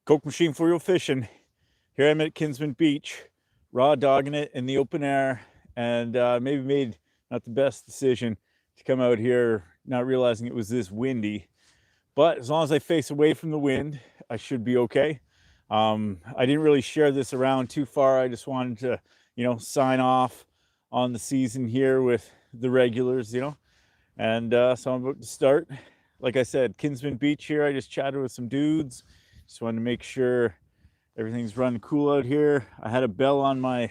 Coke machine for real fishing. Here I'm at Kinsman Beach, raw dogging it in the open air, and maybe made not the best decision to come out here not realizing it was this windy. But as long as I face away from the wind, I should be okay. I didn't really share this around too far. I just wanted to, sign off on the season here with the regulars, And so I'm about to start. Like I said, Kinsman Beach here. I just chatted with some dudes. Just wanted to make sure everything's running cool out here. I had a bell on my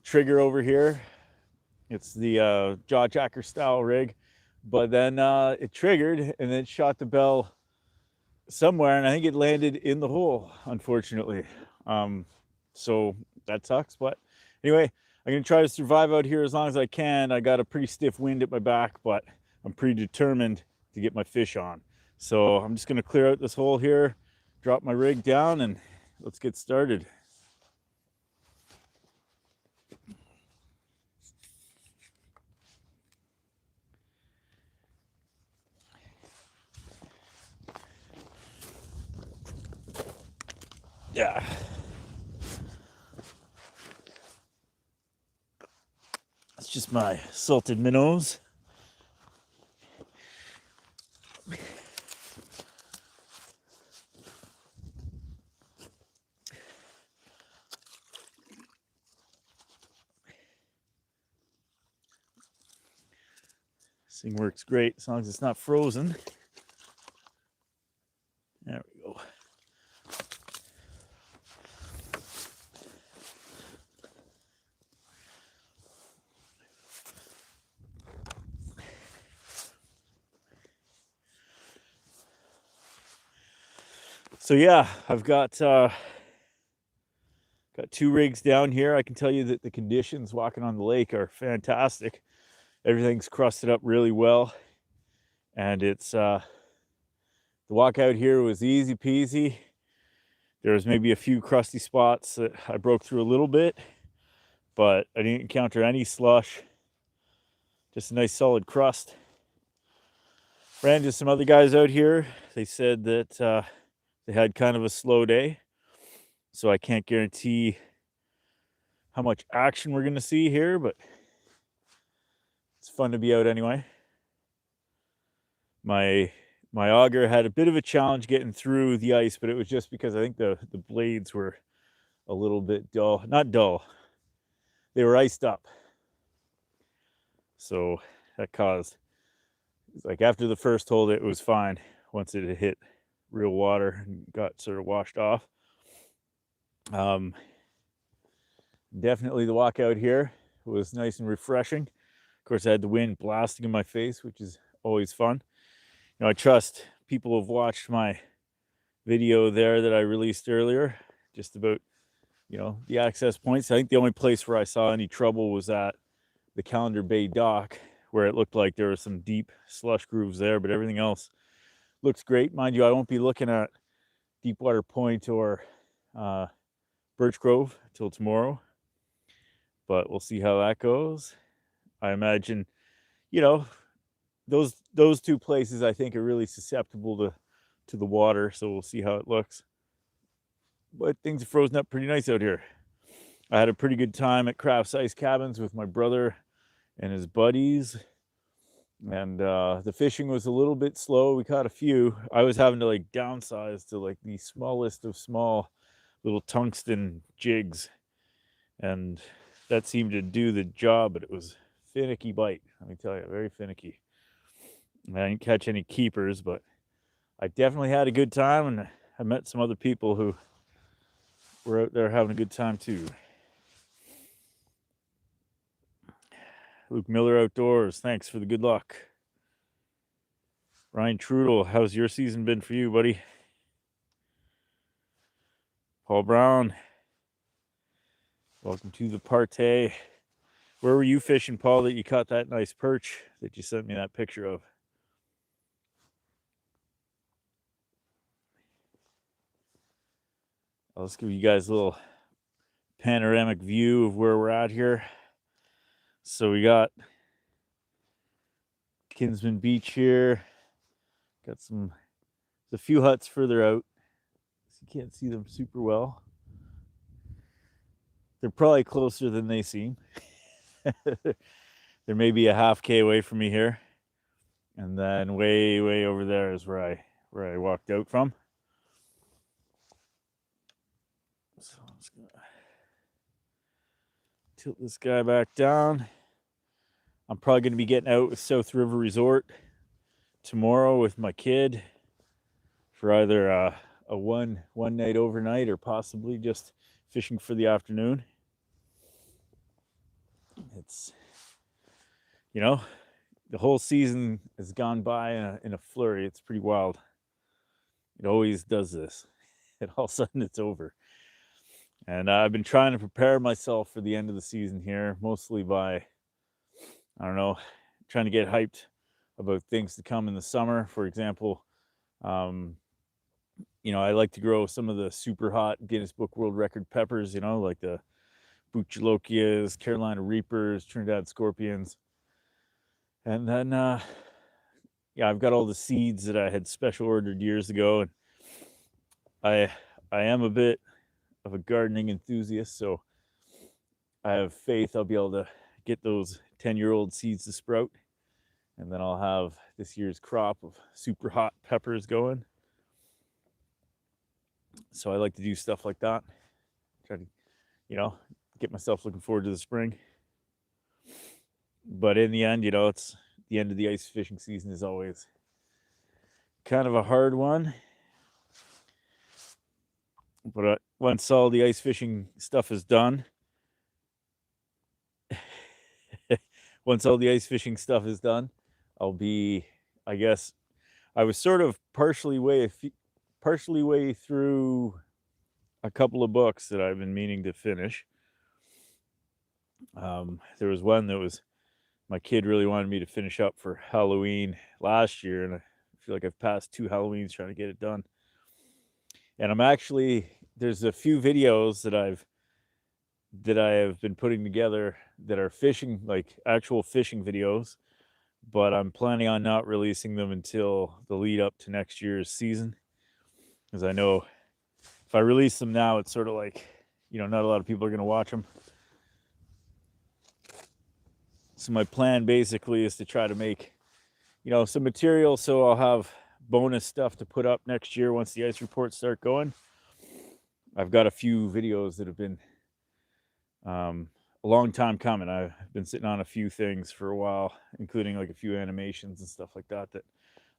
trigger over here. It's the jaw jacker style rig, but then it triggered and then shot the bell somewhere, and I think it landed in the hole, unfortunately. So that sucks, but anyway, I'm gonna try to survive out here as long as I can. I got a pretty stiff wind at my back, but I'm pretty determined to get my fish on. So I'm just gonna clear out this hole here, drop my rig down, and let's get started. Yeah. It's just my salted minnows. This thing works great as long as it's not frozen. There we go. So yeah, I've got two rigs down here. I can tell you that the conditions walking on the lake are fantastic. Everything's crusted up really well, and it's the walk out here was easy peasy. There was maybe a few crusty spots that I broke through a little bit, but I didn't encounter any slush. Just a nice solid crust. Ran into some other guys out here. They said that they had kind of a slow day, so I can't guarantee how much action we're going to see here, but it's fun to be out anyway. My auger had a bit of a challenge getting through the ice, but it was just because I think the blades were a little bit dull. Not dull. They were iced up. So that caused, like after the first hole, it was fine. Once it hit real water and got sort of washed off. Definitely the walk out here was nice and refreshing. Of course, I had the wind blasting in my face, which is always fun. I trust people have watched my video there that I released earlier, just about, the access points. I think the only place where I saw any trouble was at the Calendar Bay dock, where it looked like there were some deep slush grooves there, but everything else looks great. Mind you, I won't be looking at Deepwater Point or Birch Grove till tomorrow, but we'll see how that goes. I imagine, those two places I think are really susceptible to the water, so we'll see how it looks. But things are frozen up pretty nice out here. I had a pretty good time at Craft's Ice Cabins with my brother and his buddies, and the fishing was a little bit slow. We caught a few. I was having to downsize to the smallest of small little tungsten jigs, and that seemed to do the job, but it was finicky bite, let me tell you, very finicky. I didn't catch any keepers, but I definitely had a good time, and I met some other people who were out there having a good time too. Luke Miller Outdoors, thanks for the good luck. Ryan Trudel, how's your season been for you, buddy? Paul Brown, welcome to the party. Where were you fishing, Paul, that you caught that nice perch that you sent me that picture of? I'll just give you guys a little panoramic view of where we're at here. So we got Kinsman Beach here. Got a few huts further out. You can't see them super well. They're probably closer than they seem. There may be a half K away from me here. And then way over there is where I walked out from. So I'm just gonna tilt this guy back down. I'm probably gonna be getting out with South River Resort tomorrow with my kid for either a one night overnight or possibly just fishing for the afternoon. It's, you know, the whole season has gone by in a flurry. It's pretty wild. It always does this, and all of a sudden it's over. And I've been trying to prepare myself for the end of the season here, mostly by, I don't know, trying to get hyped about things to come in the summer. For example, you know, I like to grow some of the super hot Guinness Book World Record peppers, you know, like the Buchalokias, Carolina Reapers, Trinidad Scorpions. And then, yeah, I've got all the seeds that I had special ordered years ago. And I am a bit of a gardening enthusiast, so I have faith I'll be able to get those 10-year-old seeds to sprout. And then I'll have this year's crop of super hot peppers going. So I like to do stuff like that. Try to, you know, get myself looking forward to the spring. But in the end, you know, it's the end of the ice fishing season is always kind of a hard one. But once all the ice fishing stuff is done, I'll be, I guess, I was sort of partially way through a couple of books that I've been meaning to finish. There was one that was my kid really wanted me to finish up for Halloween last year, and I feel like I've passed 2 Halloweens trying to get it done. And I'm actually, there's a few videos that I have been putting together that are fishing, like actual fishing videos, but I'm planning on not releasing them until the lead up to next year's season, because I know if I release them now, it's sort of like, you know, not a lot of people are going to watch them. So my plan basically is to try to make, you know, some material so I'll have bonus stuff to put up next year once the ice reports start going. I've got a few videos that have been a long time coming. I've been sitting on a few things for a while, including like a few animations and stuff like that that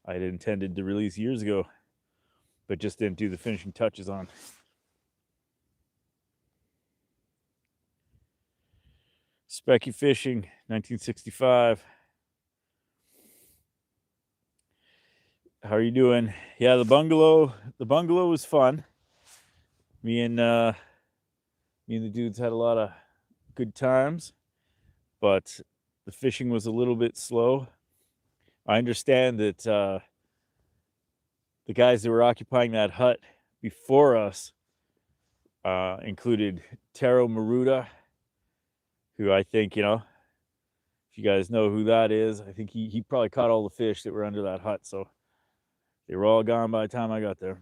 I had intended to release years ago, but just didn't do the finishing touches on. Specky fishing, 1965. How are you doing? Yeah, the bungalow was fun. Me and the dudes had a lot of good times, but the fishing was a little bit slow. I understand that the guys that were occupying that hut before us included Taro Maruda, who I think, you know, if you guys know who that is, I think he probably caught all the fish that were under that hut. So they were all gone by the time I got there.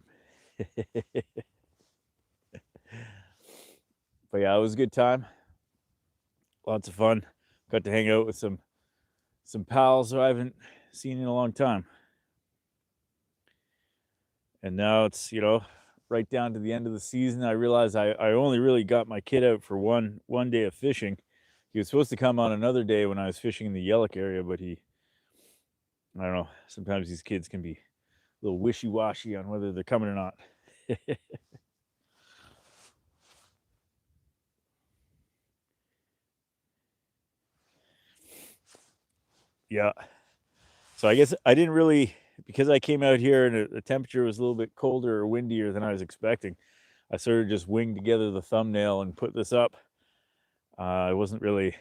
But yeah, it was a good time. Lots of fun. Got to hang out with some pals who I haven't seen in a long time. And now it's, you know, right down to the end of the season. I realized I only really got my kid out for one day of fishing. He was supposed to come on another day when I was fishing in the Yellock area, but I don't know, sometimes these kids can be a little wishy-washy on whether they're coming or not. Yeah. So I guess I didn't really, because I came out here and the temperature was a little bit colder or windier than I was expecting, I sort of just winged together the thumbnail and put this up. I didn't really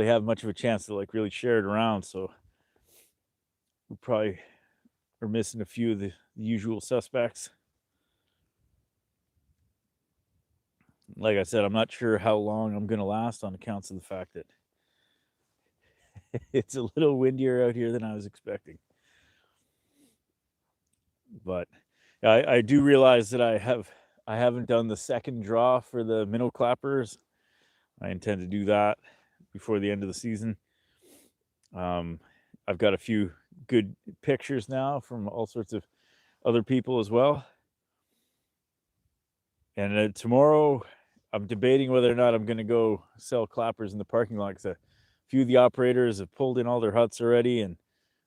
have much of a chance to like really share it around, so we probably are missing a few of the usual suspects. Like I said, I'm not sure how long I'm going to last on account of the fact that it's a little windier out here than I was expecting. But I do realize that I haven't done the second draw for the minnow clappers. I intend to do that before the end of the season. I've got a few good pictures now from all sorts of other people as well. And tomorrow, I'm debating whether or not I'm going to go sell clappers in the parking lot, because a few of the operators have pulled in all their huts already, and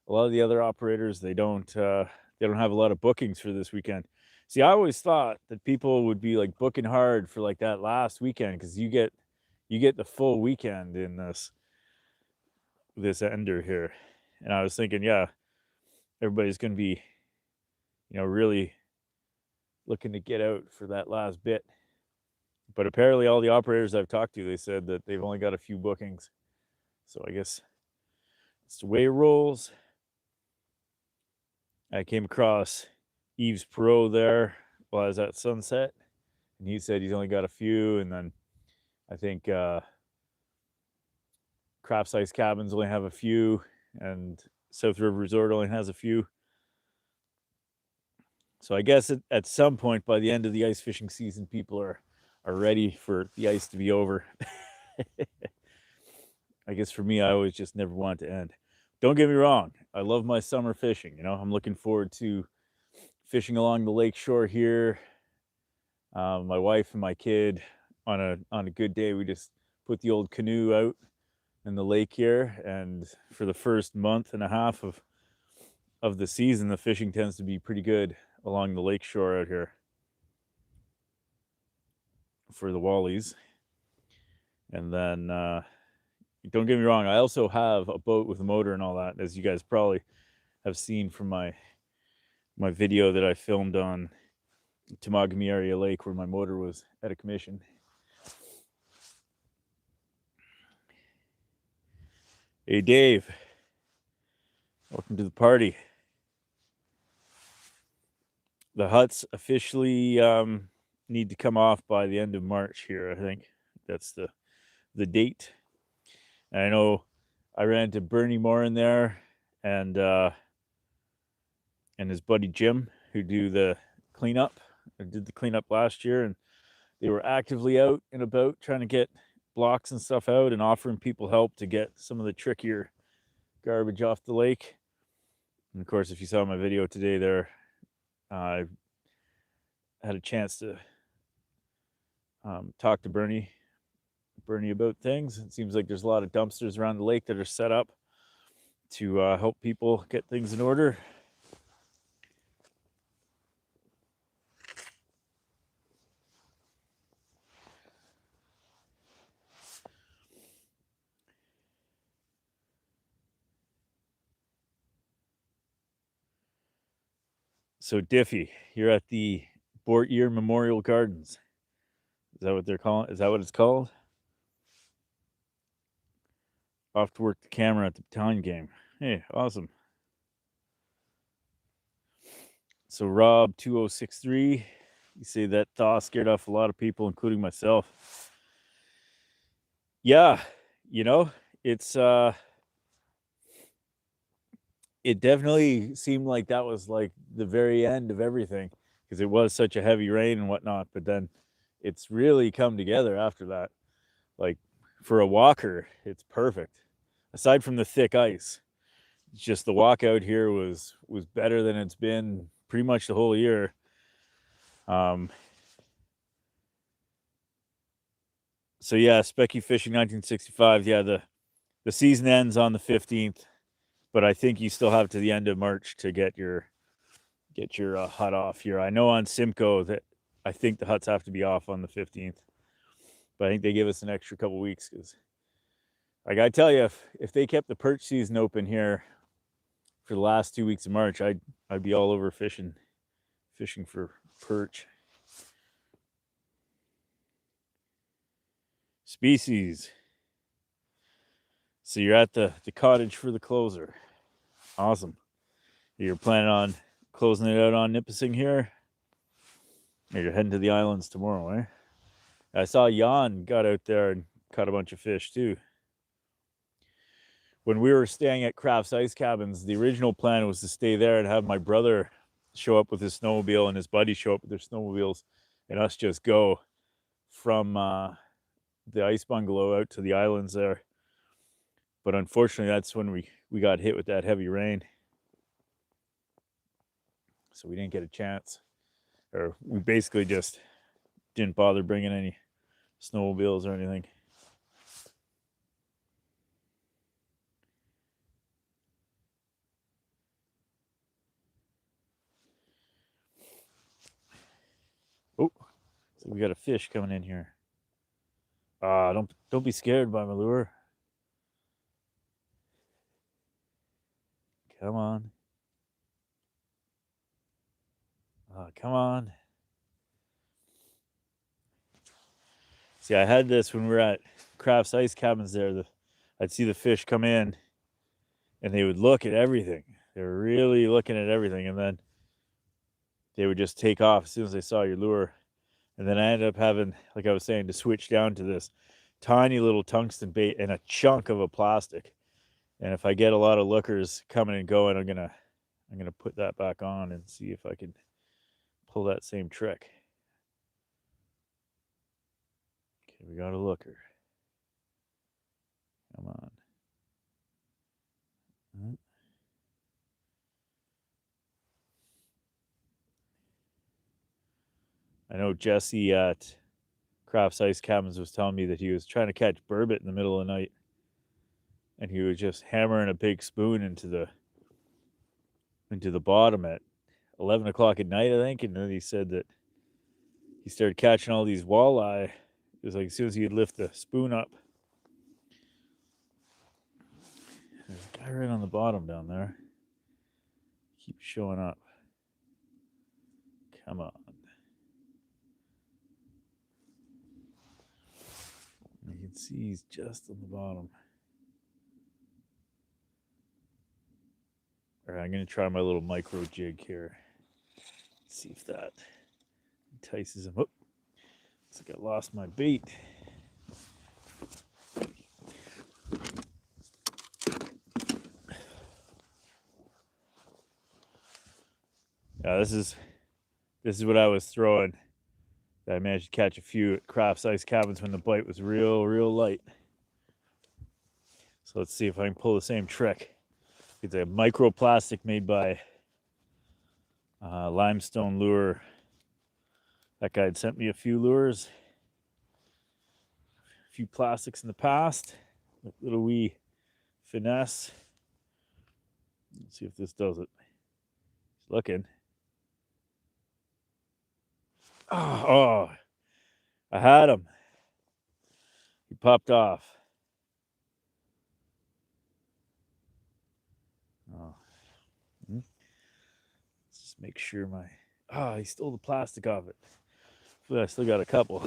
a lot of the other operators, they don't have a lot of bookings for this weekend. See, I always thought that people would be like booking hard for like that last weekend, because you get the full weekend in this ender here. And I was thinking, yeah, everybody's going to be, really looking to get out for that last bit. But apparently all the operators I've talked to, they said that they've only got a few bookings. So I guess it's the way it rolls. I came across Yves Perot there while I was at Sunset, and he said he's only got a few. And then I think Craft Size Cabins only have a few, and South River Resort only has a few. So I guess at some point by the end of the ice fishing season, people are ready for the ice to be over. I guess for me, I always just never want it to end. Don't get me wrong, I love my summer fishing. I'm looking forward to fishing along the lake shore here. My wife and my kid, on a good day, we just put the old canoe out in the lake here, and for the first month and a half of the season, the fishing tends to be pretty good along the lake shore out here for the wallies. And then don't get me wrong, I also have a boat with a motor and all that, as you guys probably have seen from my video that I filmed on Temagami Area Lake, where my motor was out of commission. Hey Dave, welcome to the party. The huts officially need to come off by the end of March here. I think that's the date. And I know I ran into Bernie Moore in there, and his buddy Jim, who did the cleanup last year, and they were actively out and about trying to get blocks and stuff out and offering people help to get some of the trickier garbage off the lake. And of course, if you saw my video today there, I had a chance to talk to Bernie about things. It seems like there's a lot of dumpsters around the lake that are set up to help people get things in order. So Diffie, you're at the Bort Year Memorial Gardens. Is that what they're calling? Is that what it's called? Off to work the camera at the battalion game. Hey, awesome. So Rob 2063, you say that thaw scared off a lot of people, including myself. Yeah, it's it definitely seemed like that was like the very end of everything, because it was such a heavy rain and whatnot. But then it's really come together after that. Like, for a walker, it's perfect. Aside from the thick ice, just the walk out here was better than it's been pretty much the whole year. So yeah, Specky Fishing 1965. Yeah, the season ends on the 15th, but I think you still have to the end of March to get your hut off here. I know on Simcoe that I think the huts have to be off on the 15th, but I think they give us an extra couple weeks, because like I tell you, if they kept the perch season open here for the last 2 weeks of March, I'd be all over fishing for perch. Species. So you're at the cottage for the closer. Awesome. You're planning on closing it out on Nipissing here? Or you're heading to the islands tomorrow, eh? I saw Jan got out there and caught a bunch of fish too. When we were staying at Craft's Ice Cabins, the original plan was to stay there and have my brother show up with his snowmobile and his buddies show up with their snowmobiles, and us just go from the ice bungalow out to the islands there. But unfortunately, that's when we got hit with that heavy rain. So we didn't get a chance. Or we basically just didn't bother bringing any snowmobiles or anything. Oh, so we got a fish coming in here. Don't be scared by my lure. Come on. Come on. See, I had this when we were at Kraft's Ice Cabins there. I'd see the fish come in and they would look at everything. They were really looking at everything, and then they would just take off as soon as they saw your lure. And then I ended up having, like I was saying, to switch down to this tiny little tungsten bait and a chunk of a plastic. And if I get a lot of lookers coming and going, I'm gonna put that back on and see if I can pull that same trick. Okay, we got a looker. Come on. I know Jesse at Kraft's Ice Cabins was telling me that he was trying to catch burbot in the middle of the night, and he was just hammering a big spoon into the bottom at 11 o'clock at night, I think. And then he said that he started catching all these walleye. It was like as soon as he'd lift the spoon up. There's a guy right on the bottom down there. Keeps showing up. Come on. You can see he's just on the bottom. All right, I'm going to try my little micro jig here. See if that entices him. Oh, looks like I lost my bait. Yeah, this is what I was throwing. I managed to catch a few at Kraft's Ice Cabins when the bite was real light. So let's see if I can pull the same trick. It's a microplastic made by Limestone Lure. That guy had sent me a few lures, a few plastics in the past, with little wee finesse. Let's see if this does it. He's looking. Oh, I had him. He popped off. Oh. Let's just make sure he stole the plastic off it. But I still got a couple.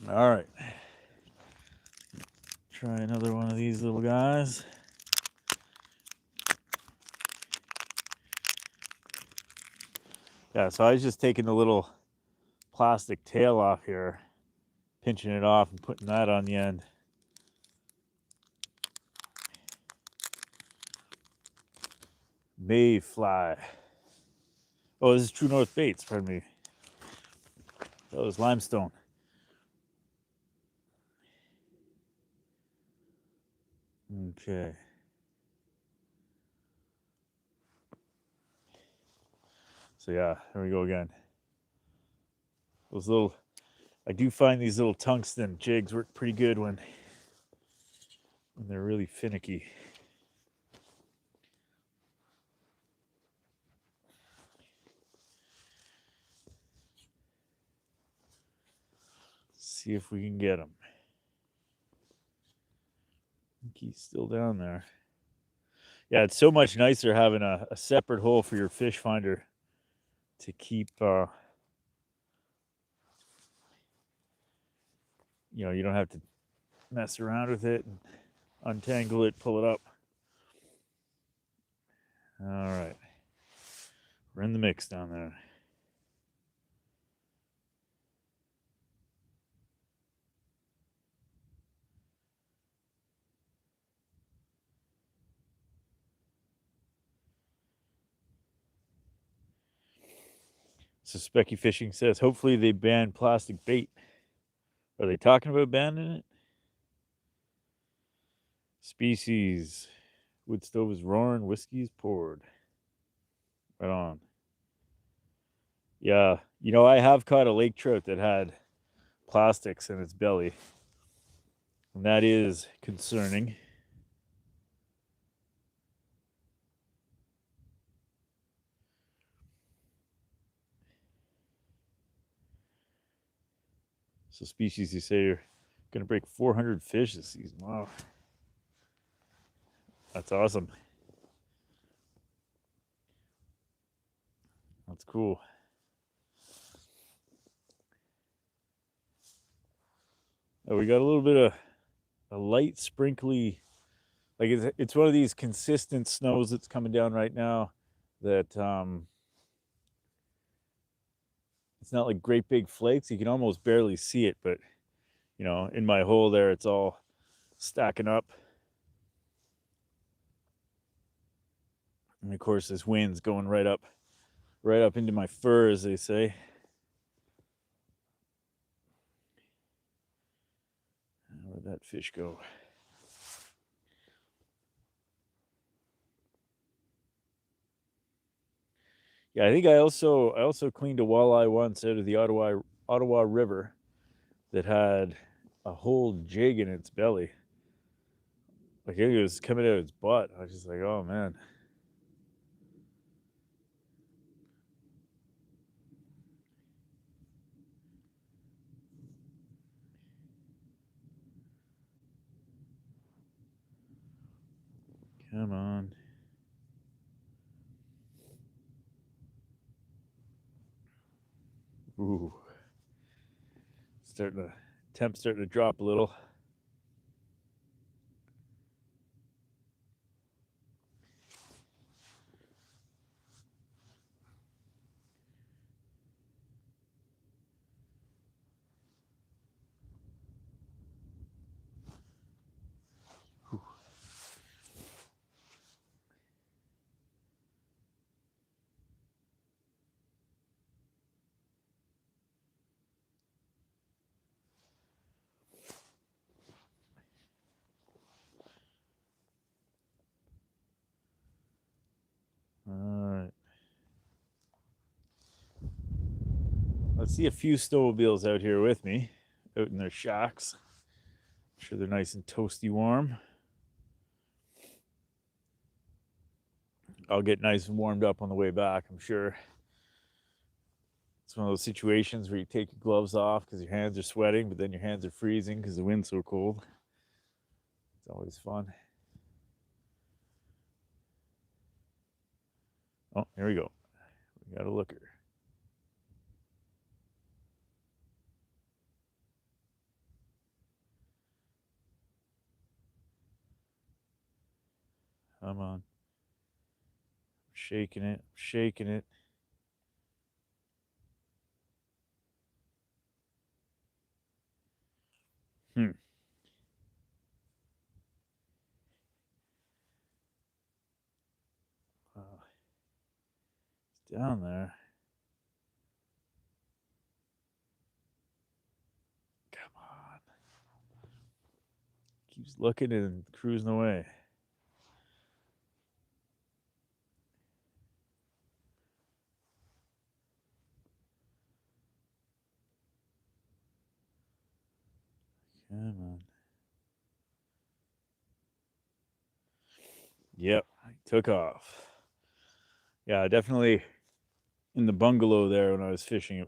All right. Try another one of these little guys. Yeah, so I was just taking the little plastic tail off here, pinching it off and putting that on the end. Mayfly. Oh, this is True North Baits, pardon me. That was Limestone. Okay. So yeah, there we go again. I do find these little tungsten jigs work pretty good when they're really finicky. See if we can get him. I think he's still down there. Yeah, it's so much nicer having a separate hole for your fish finder to keep, you don't have to mess around with it and untangle it, pull it up. All right. We're in the mix down there. So Specky Fishing says, hopefully they ban plastic bait. Are they talking about banning it? Species. Wood stove is roaring, whiskey is poured. Right on. Yeah, you know, I have caught a lake trout that had plastics in its belly, and that is concerning. So species, you say, are going to break 400 fish this season. Wow. That's awesome. That's cool. Oh, we got a little bit of a light sprinkly, like it's one of these consistent snows that's coming down right now that it's not like great big flakes. You can almost barely see it, but you know, in my hole there, it's all stacking up. And of course, this wind's going right up into my fur, as they say. Where'd that fish go? Yeah, I think I also cleaned a walleye once out of the Ottawa River that had a whole jig in its belly. Like it was coming out of its butt. I was just like, oh man. Come on. Ooh. Temp's starting to drop a little. Whew. All right. I see a few snowmobiles out here with me, out in their shacks. I'm sure they're nice and toasty warm. I'll get nice and warmed up on the way back, I'm sure. It's one of those situations where you take your gloves off because your hands are sweating, but then your hands are freezing because the wind's so cold. It's always fun. Oh, here we go. We got a looker. Come on. Shaking it, shaking it. Hmm. It's down there. Come on. Keeps looking and cruising away. Come on. Yep, I took off. Yeah, definitely in the bungalow there when I was fishing,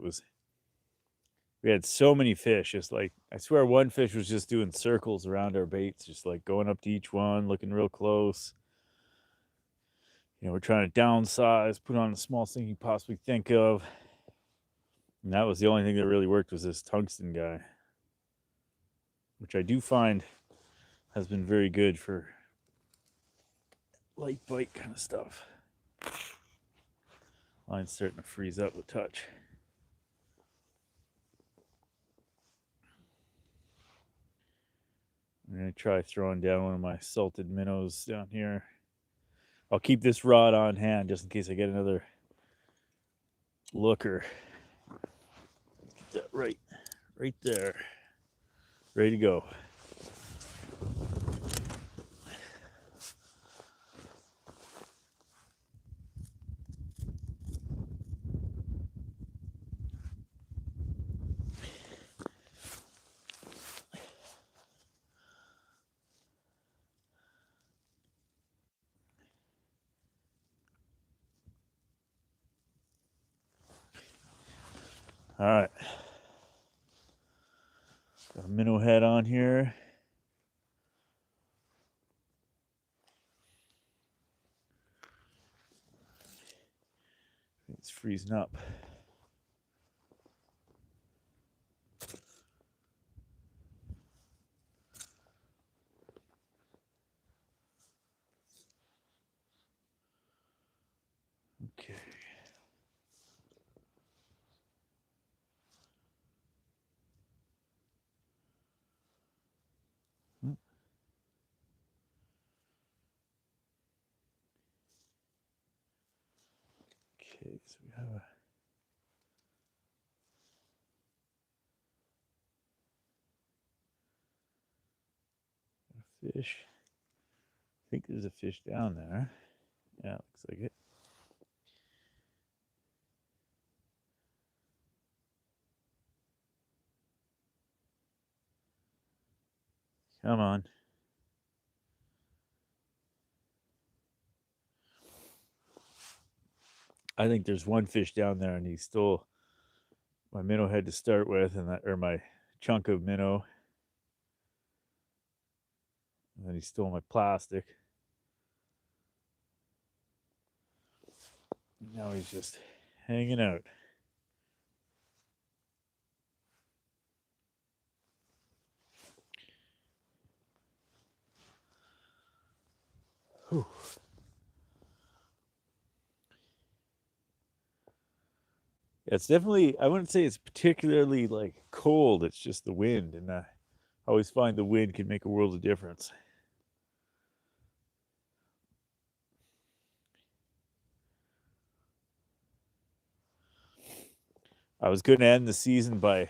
we had so many fish. Just like, I swear one fish was just doing circles around our baits, just like going up to each one, looking real close. You know, we're trying to downsize, put on the smallest thing you possibly think of. And that was the only thing that really worked, was this tungsten guy, which I do find has been very good for light bite kind of stuff. Line's starting to freeze up a touch. I'm going to try throwing down one of my salted minnows down here. I'll keep this rod on hand just in case I get another looker. right there, ready to go. All right, got a minnow head on here. It's freezing up. Okay. Okay, so we have a fish. I think there's a fish down there. Yeah, looks like it. Come on. I think there's one fish down there, and he stole my minnow head to start with, and or my chunk of minnow. And then he stole my plastic. Now he's just hanging out. Whew. It's definitely, I wouldn't say it's particularly like cold. It's just the wind, and I always find the wind can make a world of difference. I was going to end the season by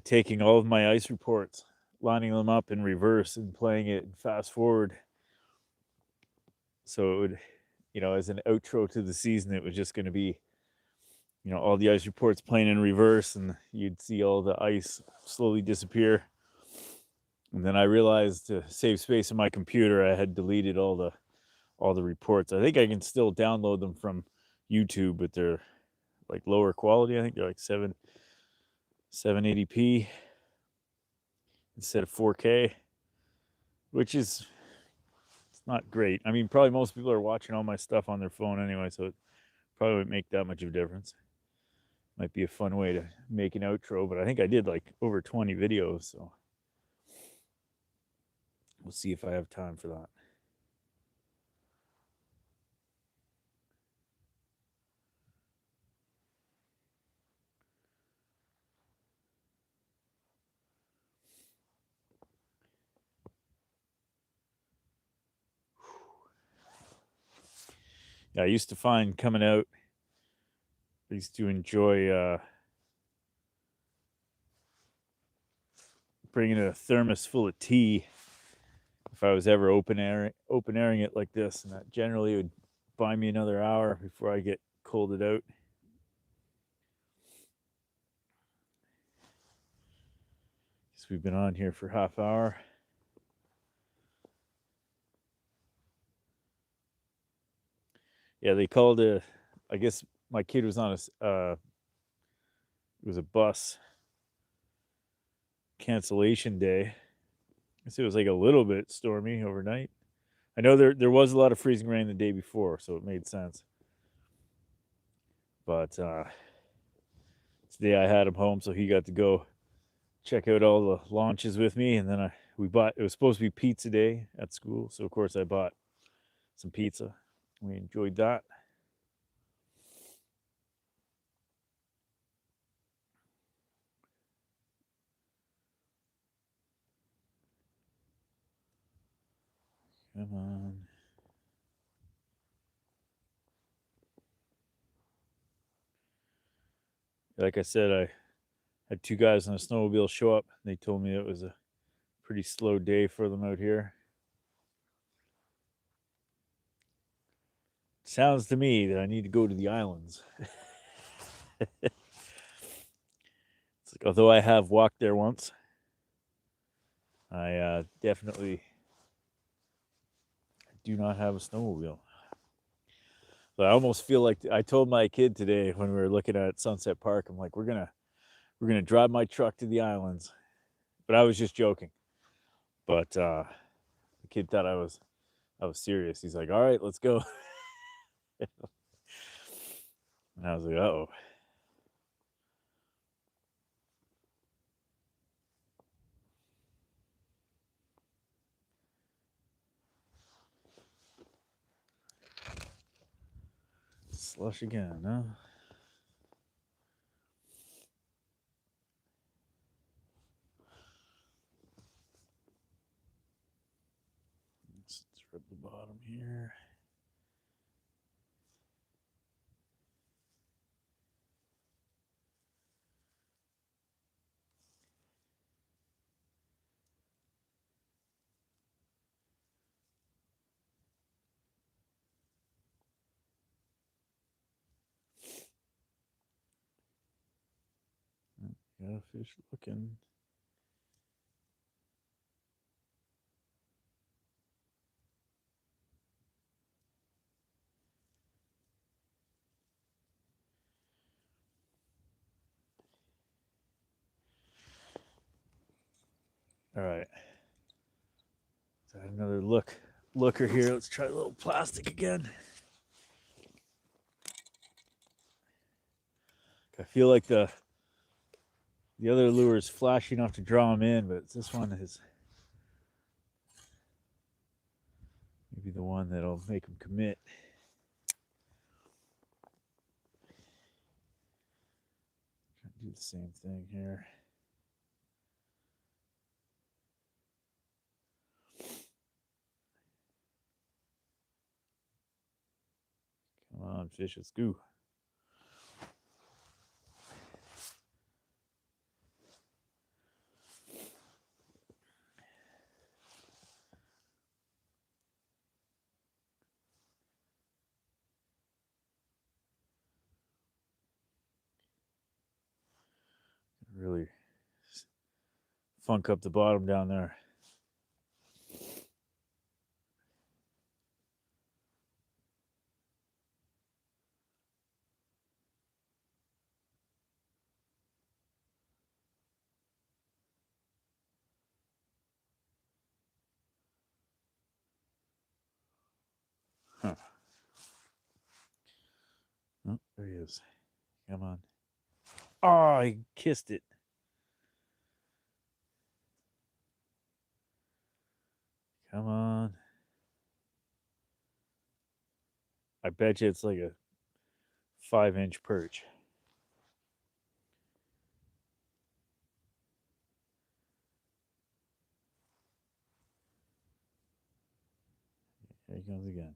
taking all of my ice reports, lining them up in reverse, and playing it fast forward. So it would, as an outro to the season, it was just going to be, all the ice reports playing in reverse, and you'd see all the ice slowly disappear. And then I realized, to save space in my computer, I had deleted all the reports. I think I can still download them from YouTube, but they're like lower quality. I think they're like 780p instead of 4K, which is, it's not great. I mean, probably most people are watching all my stuff on their phone anyway, so it probably wouldn't make that much of a difference. Might be a fun way to make an outro, but I think I did like over 20 videos, so we'll see if I have time for that. Yeah, I used to find coming out, I used to enjoy bringing a thermos full of tea if I was ever open airing it like this, and that generally would buy me another hour before I get colded out. Guess we've been on here for half hour. Yeah, they called it. I guess my kid was on it was a bus cancellation day. I guess it was like a little bit stormy overnight. I know there was a lot of freezing rain the day before, so it made sense. But today I had him home, so he got to go check out all the launches with me, and then we bought. It was supposed to be pizza day at school, so of course I bought some pizza. We enjoyed that. Come on. Like I said, Had two guys on a snowmobile show up. They told me it was a pretty slow day for them out here. Sounds to me that I need to go to the islands. It's like, although I have walked there once, I definitely do not have a snowmobile. But I almost feel like I told my kid today when we were looking at Sunset Park, I'm like, we're gonna drive my truck to the islands. But I was just joking. But the kid thought I was serious. He's like, all right, let's go. And I was like, uh-oh. Slush again, huh? Let's rip the bottom here. Got a fish looking. All right. So another looker here. Let's try a little plastic again. I feel like the other lure is flashing enough to draw him in, but this one is maybe the one that'll make him commit. Try to do the same thing here. Come on, fish, let's go. Really funk up the bottom down there. Huh. Oh, there he is. Come on. Oh, I kissed it. Come on. I bet you it's like a 5-inch perch. Here he comes again.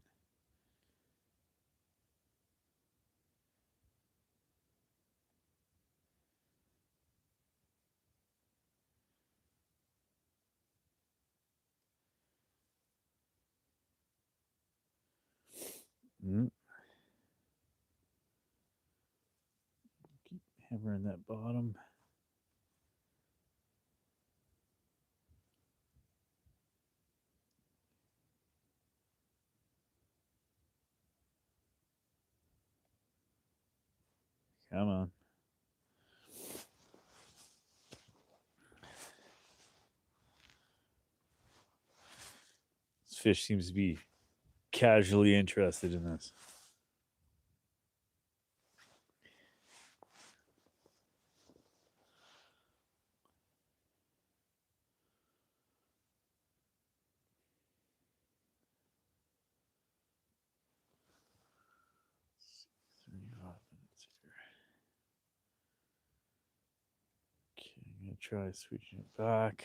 Keep hammering that bottom. Come on. This fish seems to be casually interested in this. Okay, I'm gonna try switching it back.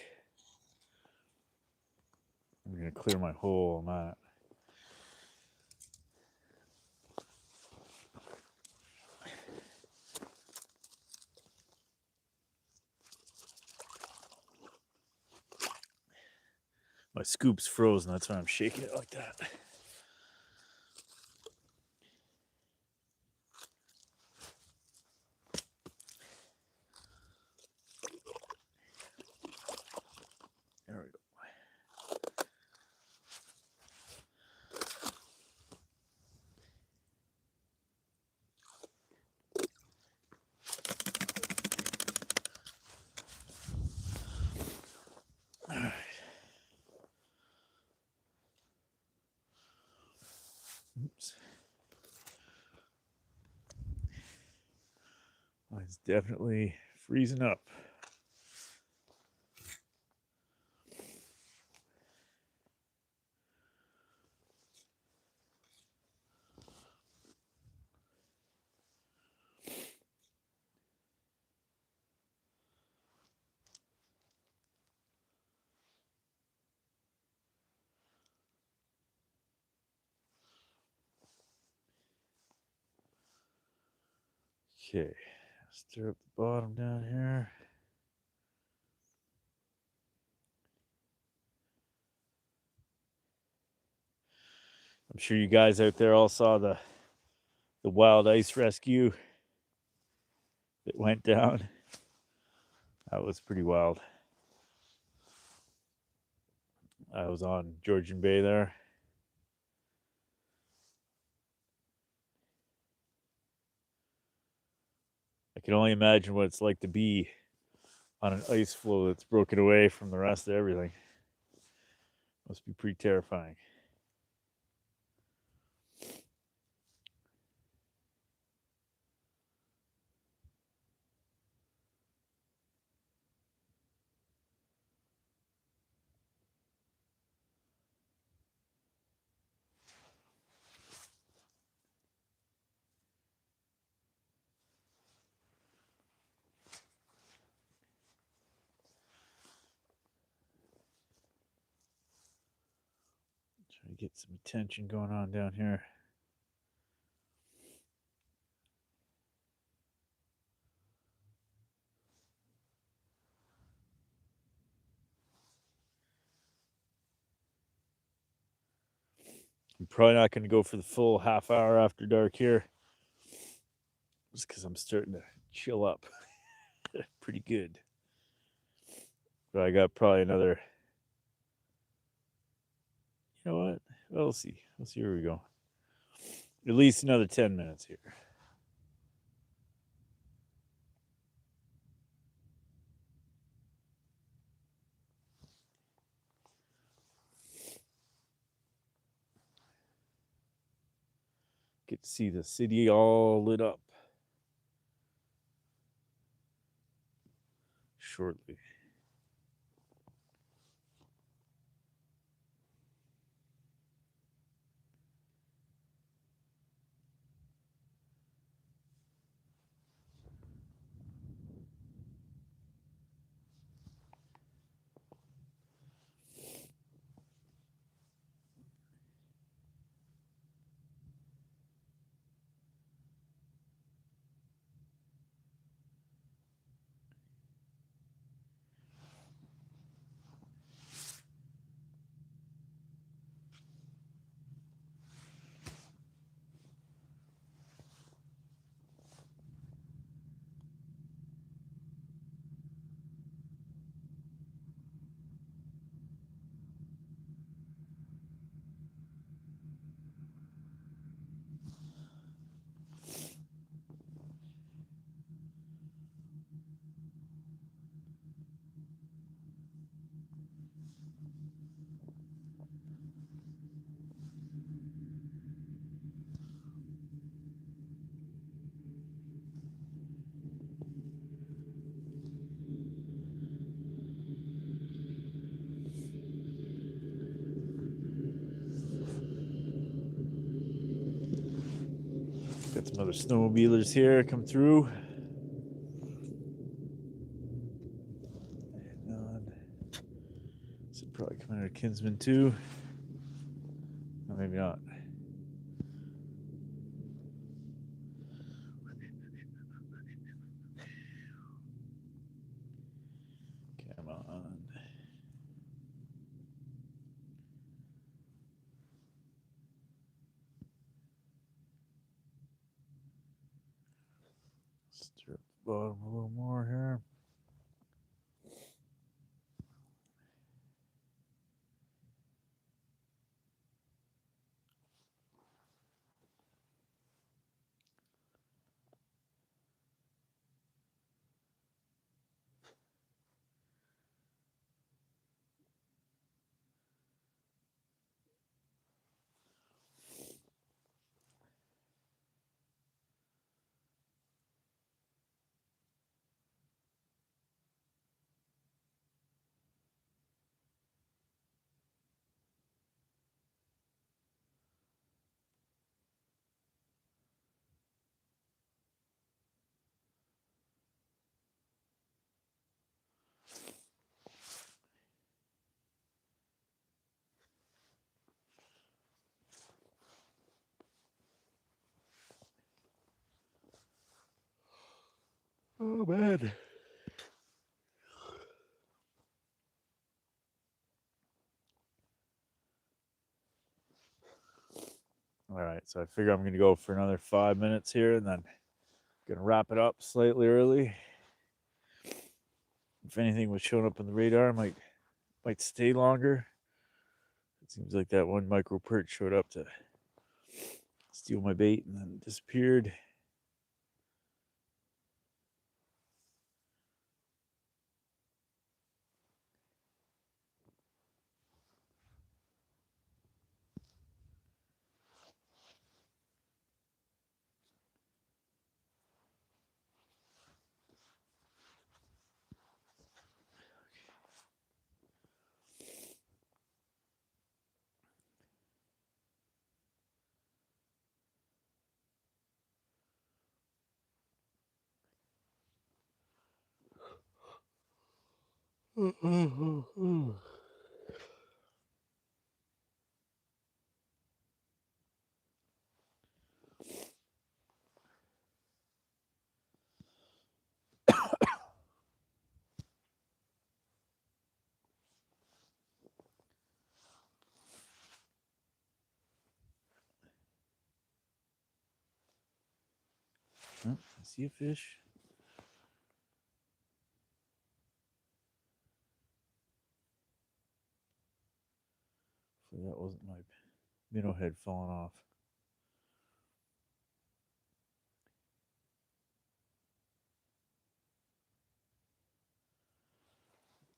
I'm gonna clear my hole on that. My scoop's frozen, that's why I'm shaking it like that. There we go. All right. Oops. Oh, it's definitely freezing up. Okay, stir up the bottom down here. I'm sure you guys out there all saw the wild ice rescue that went down. That was pretty wild. I was on Georgian Bay there. I can only imagine what it's like to be on an ice floe that's broken away from the rest of everything. Must be pretty terrifying. Try to get some attention going on down here. I'm probably not going to go for the full half hour after dark here, just because I'm starting to chill up pretty good. But I got probably another. You know what? We'll see. We'll see where we go. At least another 10 minutes here. Get to see the city all lit up shortly. Got some other snowmobilers here come through. Should probably come out of Kinsman too. No, maybe not. Come on. bottom a little more here. Oh man. All right, so I figure I'm going to go for another 5 minutes here, and then going to wrap it up slightly early. If anything was showing up on the radar, I might stay longer. It seems like that one micro perch showed up to steal my bait and then disappeared. Oh, I see a fish. So that wasn't my minnow head falling off.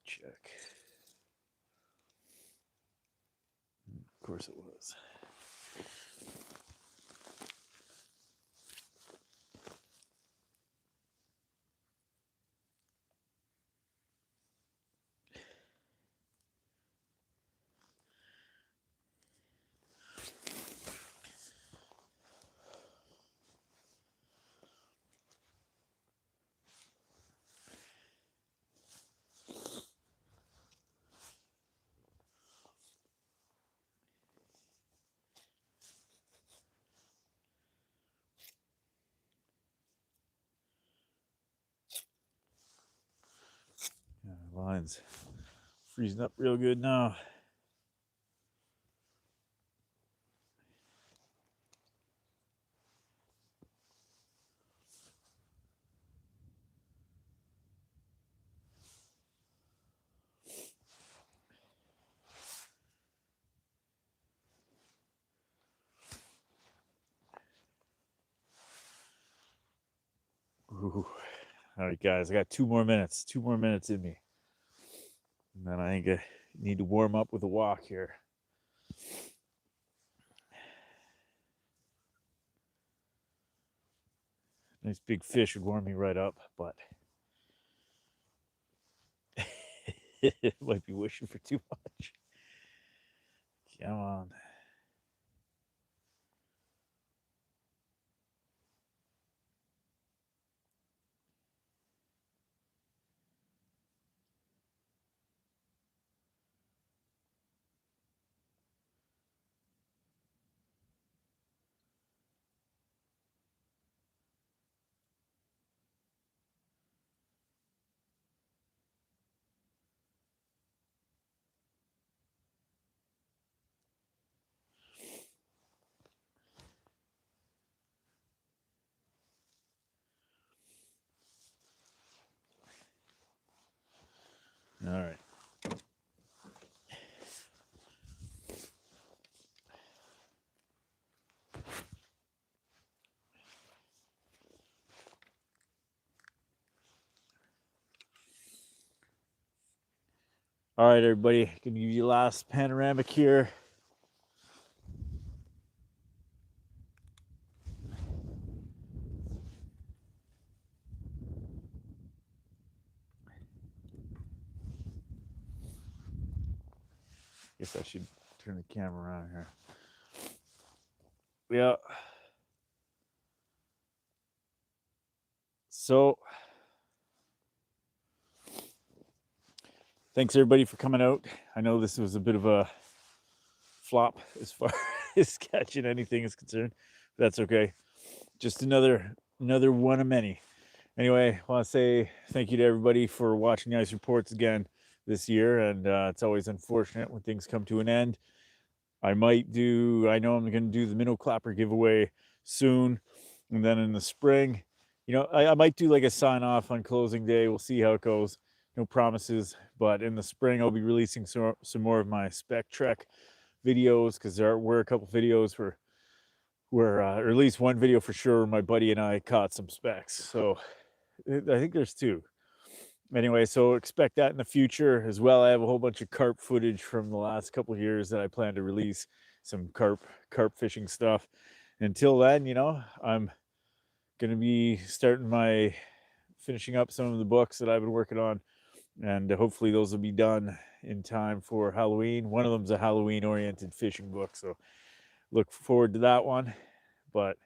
Check. Of course it was. Yeah, line's freezing up real good now. Ooh. All right, guys, I got 2 more minutes. 2 more minutes in me. And then I think I need to warm up with a walk here. Nice big fish would warm me right up, but it might be wishing for too much. Come on. All right. All right, everybody. Gonna give you the last panoramic here. Guess I should turn the camera around here. Yeah. So thanks everybody for coming out. I know this was a bit of a flop as far as catching anything is concerned. That's okay. Just another one of many. Anyway, I want to say thank you to everybody for watching the ice reports again this year, and it's always unfortunate when things come to an end. I know I'm going to do the minnow clapper giveaway soon, and then in the spring, I might do like a sign off on closing day. We'll see how it goes. No promises, but in the spring I'll be releasing some more of my spec trek videos, because there were a couple videos where or at least one video for sure where my buddy and I caught some specs. So I think there's two. Anyway, so expect that in the future as well. I have a whole bunch of carp footage from the last couple of years that I plan to release, some carp fishing stuff. Until then, I'm going to be finishing up some of the books that I've been working on, and hopefully those will be done in time for Halloween. One of them's a Halloween oriented fishing book, so look forward to that one. But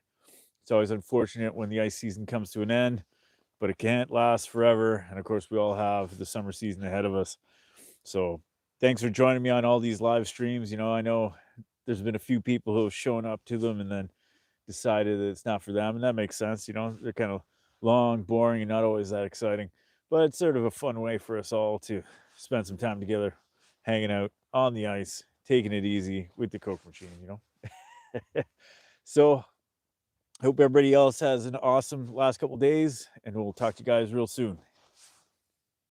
it's always unfortunate when the ice season comes to an end, but it can't last forever. And of course, we all have the summer season ahead of us. So thanks for joining me on all these live streams. I know there's been a few people who have shown up to them and then decided that it's not for them. And that makes sense. They're kind of long, boring, and not always that exciting. But it's sort of a fun way for us all to spend some time together, hanging out on the ice, taking it easy with the Coke machine, So hope everybody else has an awesome last couple days, and we'll talk to you guys real soon.